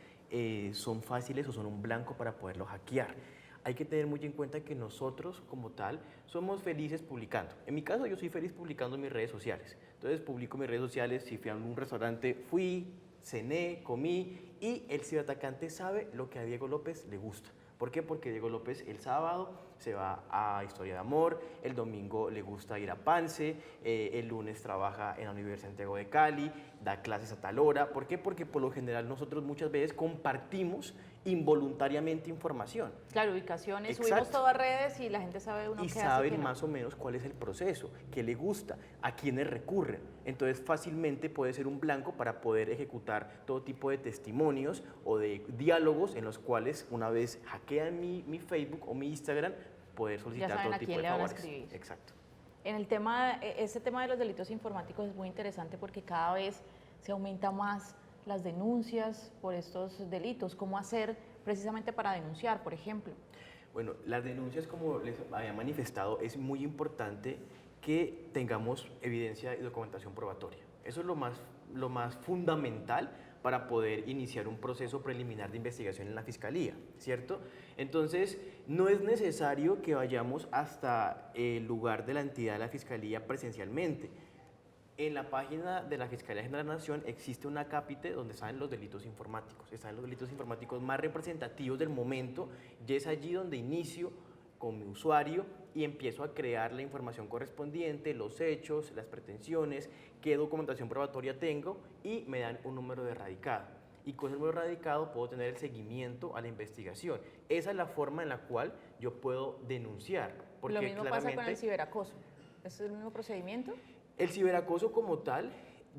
son fáciles o son un blanco para poderlo hackear. Hay que tener muy en cuenta que nosotros como tal somos felices publicando. En mi caso yo soy feliz publicando en mis redes sociales. Entonces publico mis redes sociales, si fui a un restaurante, fui, cené, comí y el ciberatacante sabe lo que a Diego López le gusta. ¿Por qué? Porque Diego López el sábado se va a Historia de Amor, el domingo le gusta ir a Pance, el lunes trabaja en la Universidad de Santiago de Cali, da clases a tal hora. ¿Por qué? Porque por lo general nosotros muchas veces compartimos involuntariamente información. Claro, ubicaciones, Exacto. subimos todo a redes y la gente sabe uno Y qué hace, saben qué no. más o menos cuál es el proceso, qué le gusta, a quiénes recurren. Entonces fácilmente puede ser un blanco para poder ejecutar todo tipo de testimonios o de diálogos en los cuales una vez hackean mi Facebook o mi Instagram, poder solicitar saben todo a tipo quién de le van a favores. escribir. Exacto. En este tema de los delitos informáticos es muy interesante porque cada vez se aumenta más las denuncias por estos delitos. ¿Cómo hacer precisamente para denunciar, por ejemplo? Bueno, las denuncias, como les había manifestado, es muy importante que tengamos evidencia y documentación probatoria. Eso es lo más fundamental para poder iniciar un proceso preliminar de investigación en la Fiscalía, ¿cierto? Entonces, no es necesario que vayamos hasta el lugar de la entidad de la Fiscalía presencialmente. En la página de la Fiscalía General de la Nación existe un acápite donde salen los delitos informáticos. Están los delitos informáticos más representativos del momento y es allí donde inicio con mi usuario y empiezo a crear la información correspondiente, los hechos, las pretensiones, qué documentación probatoria tengo y me dan un número de radicado. Y con el número radicado puedo tener el seguimiento a la investigación. Esa es la forma en la cual yo puedo denunciar. Porque Lo mismo pasa con el claramente ciberacoso. ¿Es el mismo procedimiento? el ciberacoso como tal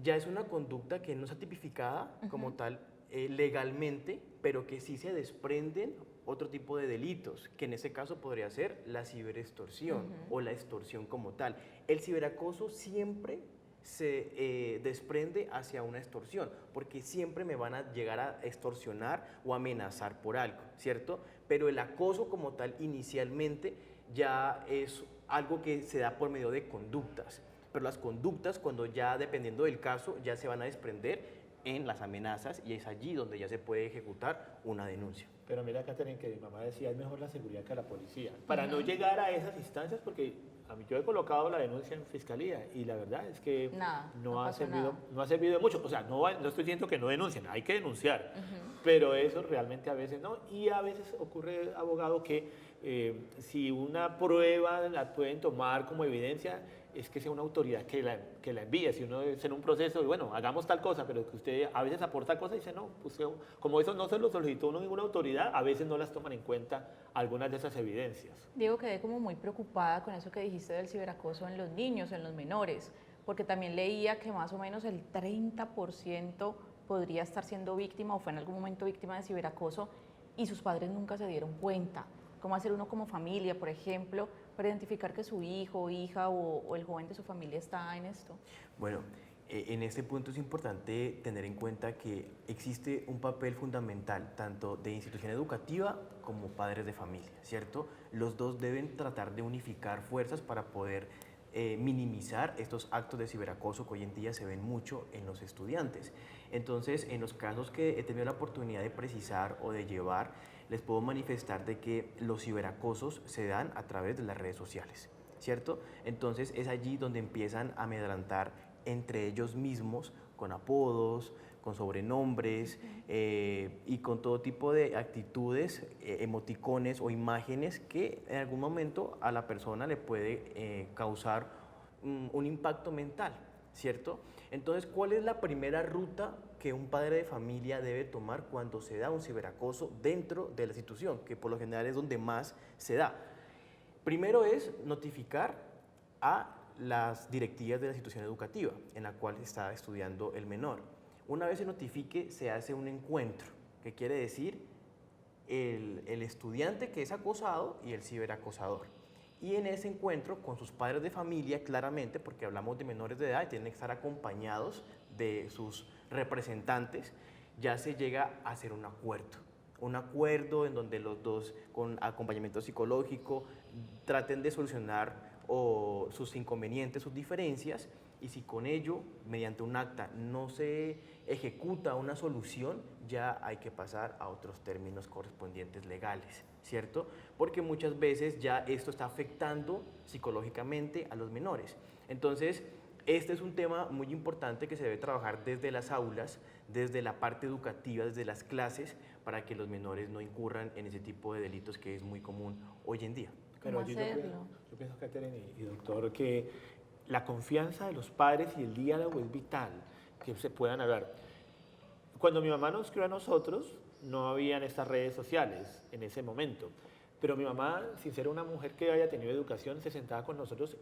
ya es una conducta que no está tipificada como tal legalmente, pero que sí se desprenden otro tipo de delitos, que en este caso podría ser la ciberextorsión o la extorsión como tal. El ciberacoso siempre se desprende hacia una extorsión, porque siempre me van a llegar a extorsionar o amenazar por algo, ¿cierto? Pero el acoso como tal inicialmente ya es algo que se da por medio de conductas. Pero las conductas, cuando ya dependiendo del caso, ya se van a desprender en las amenazas y es allí donde ya se puede ejecutar una denuncia. Pero mira, Catherine, que mi mamá decía, es mejor la seguridad que la policía. Para no llegar a esas instancias, porque a mí yo he colocado la denuncia en fiscalía y la verdad es que no ha servido de mucho. O sea, no estoy diciendo que no denuncien, hay que denunciar, pero eso realmente a veces no. Y a veces ocurre, abogado, que si una prueba la pueden tomar como evidencia, es que sea una autoridad que la envíe. Si uno es en un proceso y bueno, hagamos tal cosa, pero que usted a veces aporta cosas y dice no, pues como eso no se lo solicitó uno ninguna autoridad, a veces no las toman en cuenta algunas de esas evidencias. Diego, quedé como muy preocupada con eso que dijiste del ciberacoso en los niños, en los menores, porque también leía que más o menos el 30% podría estar siendo víctima o fue en algún momento víctima de ciberacoso y sus padres nunca se dieron cuenta. ¿Cómo hacer uno como familia, por ejemplo, para identificar que su hijo, hija o el joven de su familia está en esto? Bueno, en este punto es importante tener en cuenta que existe un papel fundamental tanto de institución educativa como padres de familia, ¿cierto? Los dos deben tratar de unificar fuerzas para poder minimizar estos actos de ciberacoso que hoy en día se ven mucho en los estudiantes. Entonces, en los casos que he tenido la oportunidad de precisar o de llevar, les puedo manifestar de que los ciberacosos se dan a través de las redes sociales, ¿cierto? Entonces es allí donde empiezan a amedrentar entre ellos mismos con apodos, con sobrenombres y con todo tipo de actitudes, emoticones o imágenes que en algún momento a la persona le puede causar un impacto mental. ¿cierto? Entonces, ¿cuál es la primera ruta que un padre de familia debe tomar cuando se da un ciberacoso dentro de la institución, que por lo general es donde más se da? Primero es notificar a las directivas de la institución educativa en la cual está estudiando el menor. Una vez se notifique, se hace un encuentro, que quiere decir el estudiante que es acosado y el ciberacosador. Y en ese encuentro con sus padres de familia, claramente, porque hablamos de menores de edad y tienen que estar acompañados de sus representantes, ya se llega a hacer un acuerdo en donde los dos, con acompañamiento psicológico, traten de solucionar sus inconvenientes, sus diferencias, y si con ello, mediante un acta, no se ejecuta una solución, ya hay que pasar a otros términos correspondientes legales, ¿cierto? Porque muchas veces ya esto está afectando psicológicamente a los menores. Entonces, este es un tema muy importante que se debe trabajar desde las aulas, desde la parte educativa, desde las clases, para que los menores no incurran en ese tipo de delitos que es muy común hoy en día. ¿Cómo Pero hacerlo? yo pienso, Catherine y doctor, que la confianza de los padres y el diálogo es vital, que se puedan hablar. Cuando mi mamá nos crió a nosotros, no habían estas redes sociales en ese momento, pero mi mamá, sin ser una mujer que haya tenido educación, se sentaba con nosotros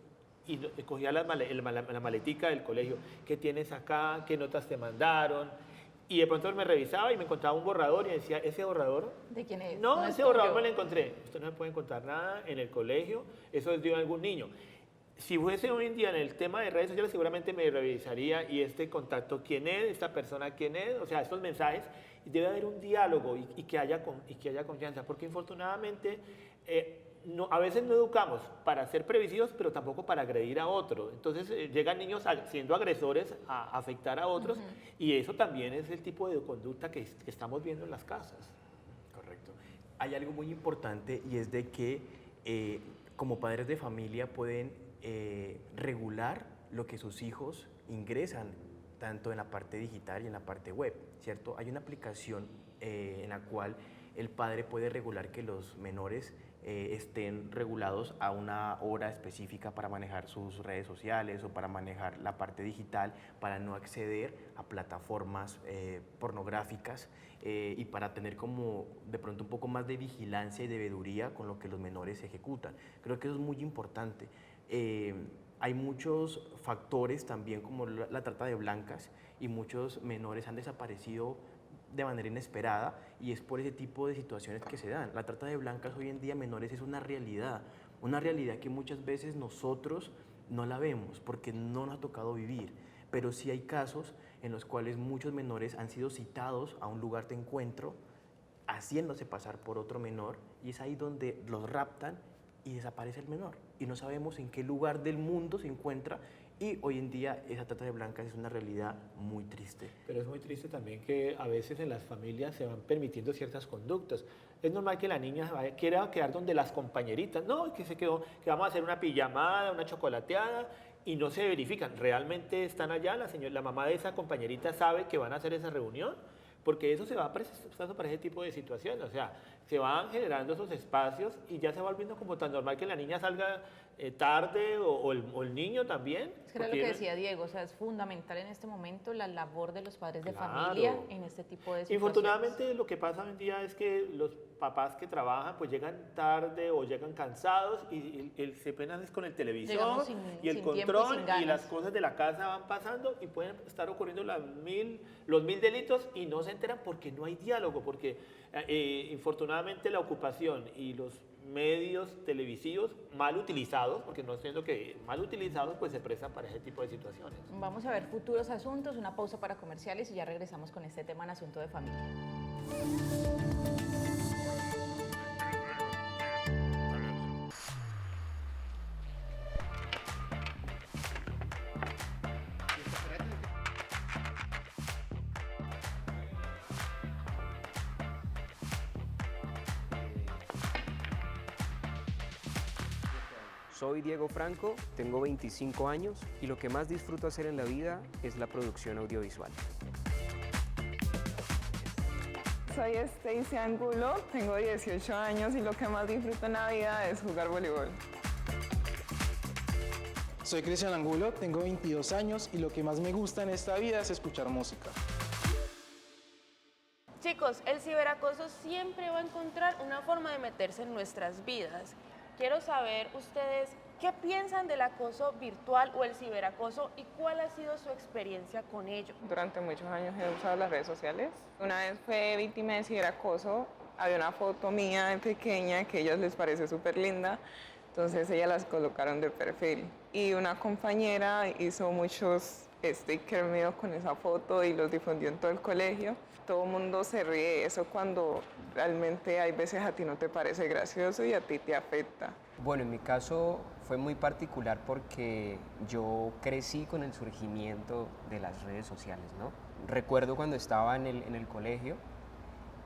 y cogía la maletica del colegio. ¿Qué tienes acá? ¿Qué notas te mandaron? Y de pronto me revisaba y me encontraba un borrador y decía, ¿ese borrador? ¿De quién es? No, es ese borrador tuyo. me lo encontré. Usted no me puede encontrar nada en el colegio, eso es de algún niño. Si fuese hoy en día en el tema de redes sociales, seguramente me revisaría y este contacto, ¿quién es? ¿Esta persona quién es? O sea, estos mensajes, debe haber un diálogo y que haya confianza, porque infortunadamente a veces no educamos para ser previsivos, pero tampoco para agredir a otro. Entonces llegan niños siendo agresores a afectar a otros y eso también es el tipo de conducta que estamos viendo en las casas. Correcto. Hay algo muy importante y es de que como padres de familia pueden regular lo que sus hijos ingresan tanto en la parte digital y en la parte web, ¿cierto? Hay una aplicación en la cual el padre puede regular que los menores estén regulados a una hora específica para manejar sus redes sociales o para manejar la parte digital, para no acceder a plataformas pornográficas y para tener como de pronto un poco más de vigilancia y de veeduría con lo que los menores ejecutan. Creo que eso es muy importante. Hay muchos factores también como la trata de blancas y muchos menores han desaparecido de manera inesperada y es por ese tipo de situaciones que se dan. La trata de blancas hoy en día menores es una realidad que muchas veces nosotros no la vemos porque no nos ha tocado vivir, pero sí hay casos en los cuales muchos menores han sido citados a un lugar de encuentro haciéndose pasar por otro menor y es ahí donde los raptan y desaparece el menor y no sabemos en qué lugar del mundo se encuentra y hoy en día esa trata de blancas es una realidad muy triste. Pero es muy triste también que a veces en las familias se van permitiendo ciertas conductas. Es normal que la niña quiera quedar donde las compañeritas, no, que que vamos a hacer una pijamada, una chocolateada y no se verifican. ¿Realmente están allá? La mamá de esa compañerita sabe que van a hacer esa reunión, porque eso se va prestando para ese tipo de situaciones. O sea, se van generando esos espacios y ya se va volviendo como tan normal que la niña salga tarde o el niño también. Es que era lo que decía Diego, o sea, es fundamental en este momento la labor de los padres de Claro. familia en este tipo de situaciones. Infortunadamente lo que pasa hoy en día es que los papás que trabajan pues llegan tarde o llegan cansados y se penan es con el televisor Llegamos sin y el tiempo y control sin y ganas. las cosas de la casa van pasando y pueden estar ocurriendo los mil delitos y no se enteran porque no hay diálogo, porque infortunadamente la ocupación y los medios televisivos mal utilizados, porque no siento que mal utilizados, pues se prestan para ese tipo de situaciones. Vamos a ver futuros asuntos, una pausa para comerciales y ya regresamos con este tema en Asunto de Familia. Soy Diego Franco, tengo 25 años y lo que más disfruto hacer en la vida es la producción audiovisual. Soy Stacy Angulo, tengo 18 años y lo que más disfruto en la vida es jugar voleibol. Soy Cristian Angulo, tengo 22 años y lo que más me gusta en esta vida es escuchar música. Chicos, el ciberacoso siempre va a encontrar una forma de meterse en nuestras vidas. Quiero saber ustedes qué piensan del acoso virtual o el ciberacoso y cuál ha sido su experiencia con ello. Durante muchos años he usado las redes sociales. Una vez fue víctima de ciberacoso. Había una foto mía de pequeña que a ellos les parece súper linda. Entonces ellas las colocaron de perfil. Y una compañera hizo muchos stickers míos con esa foto y los difundió en todo el colegio. Todo el mundo se ríe de eso cuando realmente hay veces a ti no te parece gracioso y a ti te afecta. Bueno, en mi caso fue muy particular porque yo crecí con el surgimiento de las redes sociales, ¿no? Recuerdo cuando estaba en el colegio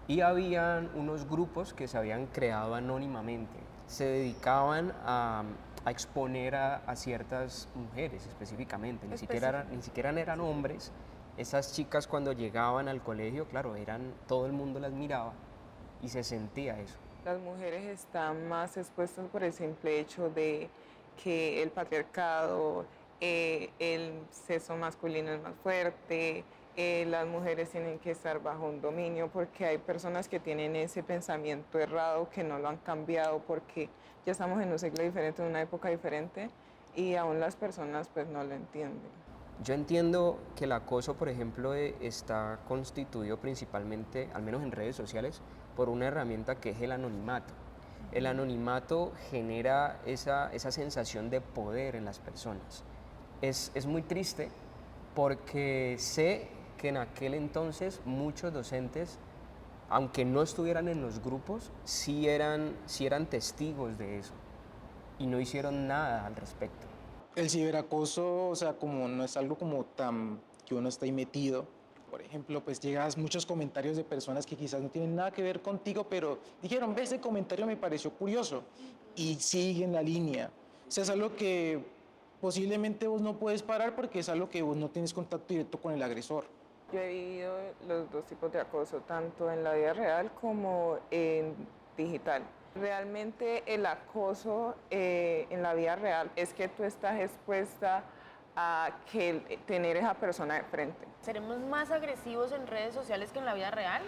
y habían unos grupos que se habían creado anónimamente. Se dedicaban a exponer a ciertas mujeres específicamente, ni siquiera eran hombres. Esas chicas cuando llegaban al colegio, claro, todo el mundo las miraba y se sentía eso. Las mujeres están más expuestas por el simple hecho de que el patriarcado, el sexo masculino es más fuerte, las mujeres tienen que estar bajo un dominio porque hay personas que tienen ese pensamiento errado que no lo han cambiado porque ya estamos en un siglo diferente, en una época diferente y aún las personas pues no lo entienden. Yo entiendo que el acoso, por ejemplo, está constituido principalmente, al menos en redes sociales, por una herramienta que es el anonimato. El anonimato genera esa sensación de poder en las personas. Es muy triste porque sé que en aquel entonces muchos docentes, aunque no estuvieran en los grupos, sí eran testigos de eso y no hicieron nada al respecto. El ciberacoso, o sea, como no es algo como tan que uno está ahí metido. Por ejemplo, pues llegas muchos comentarios de personas que quizás no tienen nada que ver contigo, pero dijeron, ve, ese comentario me pareció curioso y siguen la línea. O sea, es algo que posiblemente vos no puedes parar porque es algo que vos no tienes contacto directo con el agresor. Yo he vivido los dos tipos de acoso, tanto en la vida real como en digital. Realmente el acoso en la vida real es que tú estás expuesta a tener esa persona de frente. ¿Seremos más agresivos en redes sociales que en la vida real?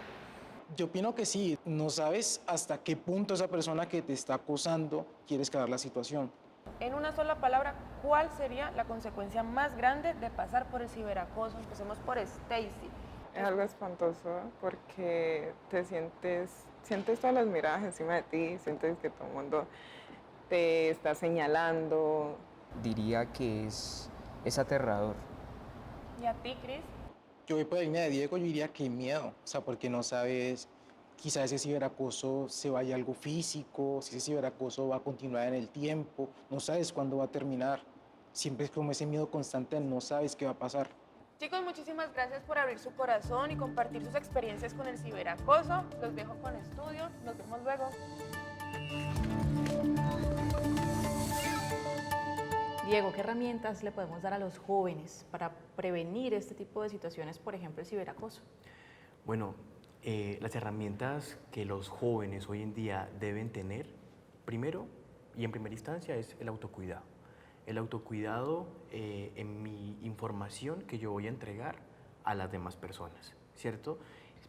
Yo opino que sí, no sabes hasta qué punto esa persona que te está acosando quiere escalar la situación. En una sola palabra, ¿cuál sería la consecuencia más grande de pasar por el ciberacoso? Empecemos por Stacy. Es algo espantoso porque sientes todas las miradas encima de ti, sientes que todo el mundo te está señalando. Diría que es aterrador. ¿Y a ti, Cris? Yo voy por la línea de Diego, yo diría que miedo, o sea, porque no sabes, quizás ese ciberacoso se vaya a algo físico, si ese ciberacoso va a continuar en el tiempo, no sabes cuándo va a terminar. Siempre es como ese miedo constante, no sabes qué va a pasar. Chicos, muchísimas gracias por abrir su corazón y compartir sus experiencias con el ciberacoso. Los dejo con estudio. Nos vemos luego. Diego, ¿qué herramientas le podemos dar a los jóvenes para prevenir este tipo de situaciones, por ejemplo, el ciberacoso? Bueno, las herramientas que los jóvenes hoy en día deben tener, primero y en primera instancia, es el autocuidado. El autocuidado en mi información que yo voy a entregar a las demás personas, ¿cierto?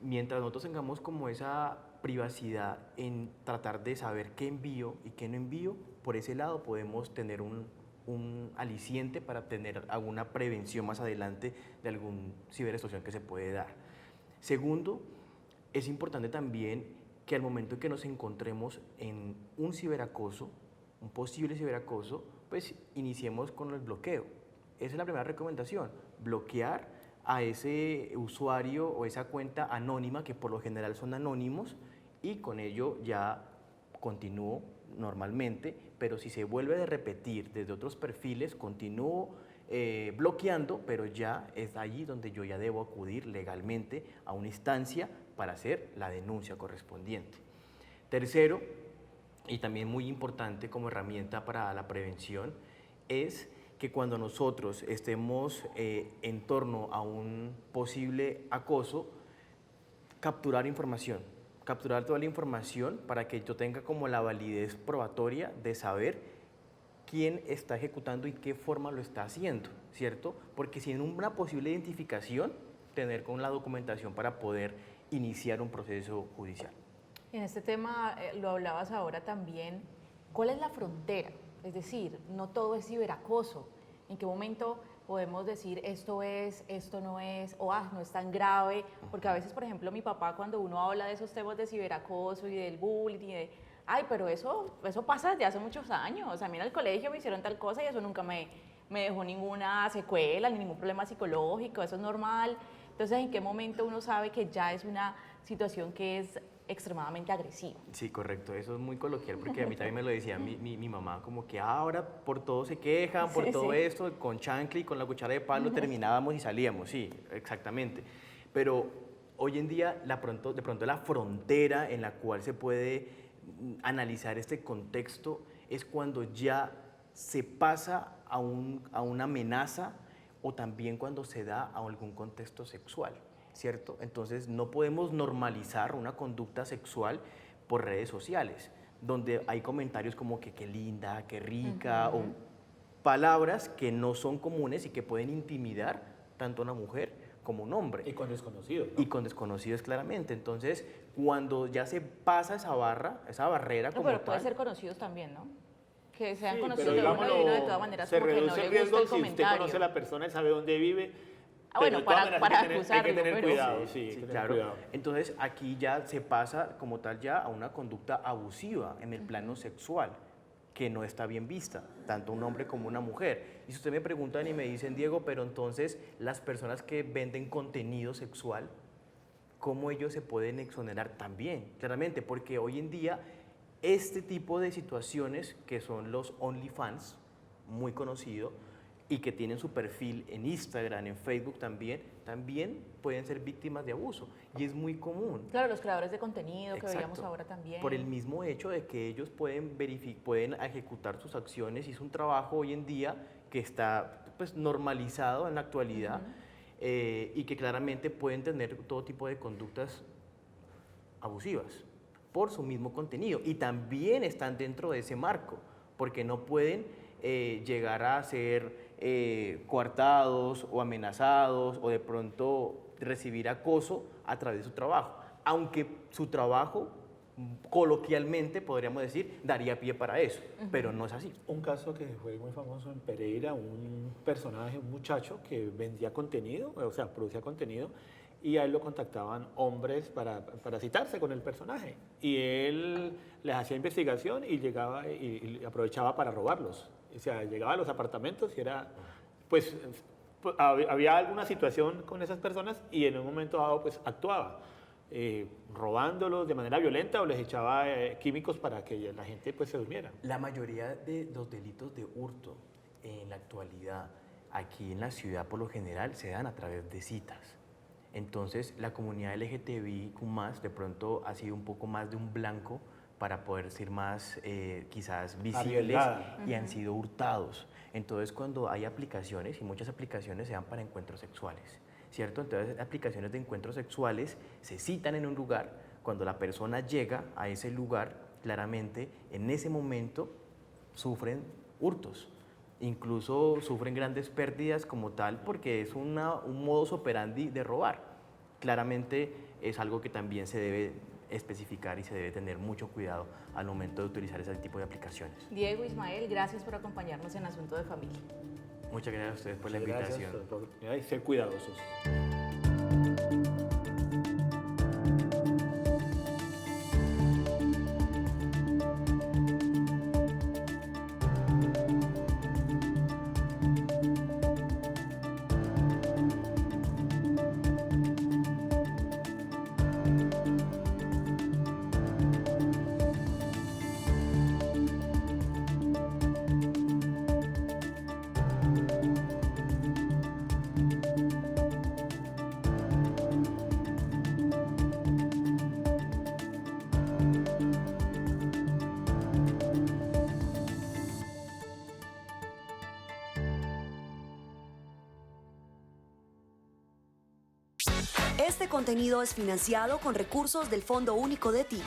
Mientras nosotros tengamos como esa privacidad en tratar de saber qué envío y qué no envío, por ese lado podemos tener un aliciente para tener alguna prevención más adelante de algún ciberextorsión que se puede dar. Segundo, es importante también que al momento en que nos encontremos en un ciberacoso, un posible ciberacoso, pues iniciemos con el bloqueo. Esa es la primera recomendación, bloquear a ese usuario o esa cuenta anónima, que por lo general son anónimos, y con ello ya continúo normalmente, pero si se vuelve a repetir desde otros perfiles, continúo bloqueando, pero ya es allí donde yo ya debo acudir legalmente a una instancia para hacer la denuncia correspondiente. Tercero, y también muy importante como herramienta para la prevención, es que cuando nosotros estemos en torno a un posible acoso, capturar información, capturar toda la información para que yo tenga como la validez probatoria de saber quién está ejecutando y qué forma lo está haciendo, ¿cierto? Porque si en una posible identificación, tener con la documentación para poder iniciar un proceso judicial. En este tema, lo hablabas ahora también, ¿cuál es la frontera? Es decir, no todo es ciberacoso. ¿En qué momento podemos decir esto es, esto no es, o no es tan grave? Porque a veces, por ejemplo, mi papá, cuando uno habla de esos temas de ciberacoso y del bullying y de, pero eso pasa desde hace muchos años. A mí en el colegio me hicieron tal cosa y eso nunca me dejó ninguna secuela, ni ningún problema psicológico, eso es normal. Entonces, ¿en qué momento uno sabe que ya es una situación que es extremadamente agresiva? Sí, correcto, eso es muy coloquial porque a mí también me lo decía mi mamá, como que ahora por todo se quejan, por todo esto, con chancla y con la cuchara de palo terminábamos y salíamos, sí, exactamente. Pero hoy en día de pronto la frontera en la cual se puede analizar este contexto es cuando ya se pasa a una amenaza o también cuando se da a algún contexto sexual, ¿cierto? Entonces no podemos normalizar una conducta sexual por redes sociales, donde hay comentarios como que qué linda, qué rica, o palabras que no son comunes y que pueden intimidar tanto a una mujer como a un hombre. Y con desconocidos, ¿no? Y con desconocidos, claramente. Entonces, cuando ya se pasa esa barrera como pero puede tal, ser conocidos también, ¿no? Que sean Sí, conocidos pero de uno y uno de todas maneras se como que no reduce le el gusta riesgo el si usted comentario. conoce a la persona y sabe dónde vive. Bueno, pero de todas maneras para hay que acusarlo, tener pero cuidado, sí, hay que tener claro. cuidado. Entonces aquí ya se pasa como tal ya a una conducta abusiva en el plano sexual, que no está bien vista, tanto un hombre como una mujer. Y si usted me preguntan y me dicen, Diego, pero entonces las personas que venden contenido sexual, ¿cómo ellos se pueden exonerar? También, claramente, porque hoy en día este tipo de situaciones que son los OnlyFans, muy conocido, y que tienen su perfil en Instagram, en Facebook también pueden ser víctimas de abuso. Y es muy común. Claro, los creadores de contenido que Exacto. veíamos ahora también. Por el mismo hecho de que ellos pueden ejecutar sus acciones, y es un trabajo hoy en día que está pues, normalizado en la actualidad, y que claramente pueden tener todo tipo de conductas abusivas por su mismo contenido. Y también están dentro de ese marco, porque no pueden llegar a ser coartados o amenazados o de pronto recibir acoso a través de su trabajo, aunque su trabajo coloquialmente podríamos decir daría pie para eso, pero no es así. Un caso que fue muy famoso en Pereira, un personaje, un muchacho que vendía contenido, o sea, producía contenido, y a él lo contactaban hombres para citarse con el personaje, y él les hacía investigación y llegaba y aprovechaba para robarlos. O sea, llegaba a los apartamentos y era, pues, había alguna situación con esas personas y en un momento dado, pues, actuaba, robándolos de manera violenta o les echaba químicos para que la gente, pues, se durmiera. La mayoría de los delitos de hurto en la actualidad, aquí en la ciudad por lo general, se dan a través de citas. Entonces, la comunidad LGTBIQ+, de pronto ha sido un poco más de un blanco para poder ser más quizás visibles y han sido hurtados. Entonces, cuando hay aplicaciones, y muchas aplicaciones se dan para encuentros sexuales, ¿cierto? Entonces, aplicaciones de encuentros sexuales se citan en un lugar, cuando la persona llega a ese lugar, claramente, en ese momento sufren hurtos. Incluso sufren grandes pérdidas como tal, porque es un modus operandi de robar. Claramente es algo que también se debe especificar y se debe tener mucho cuidado al momento de utilizar ese tipo de aplicaciones. Diego, Ismael, gracias por acompañarnos en Asunto de Familia. Muchas gracias a ustedes por la invitación. Gracias por la oportunidad y ser cuidadosos. Este contenido es financiado con recursos del Fondo Único de TI.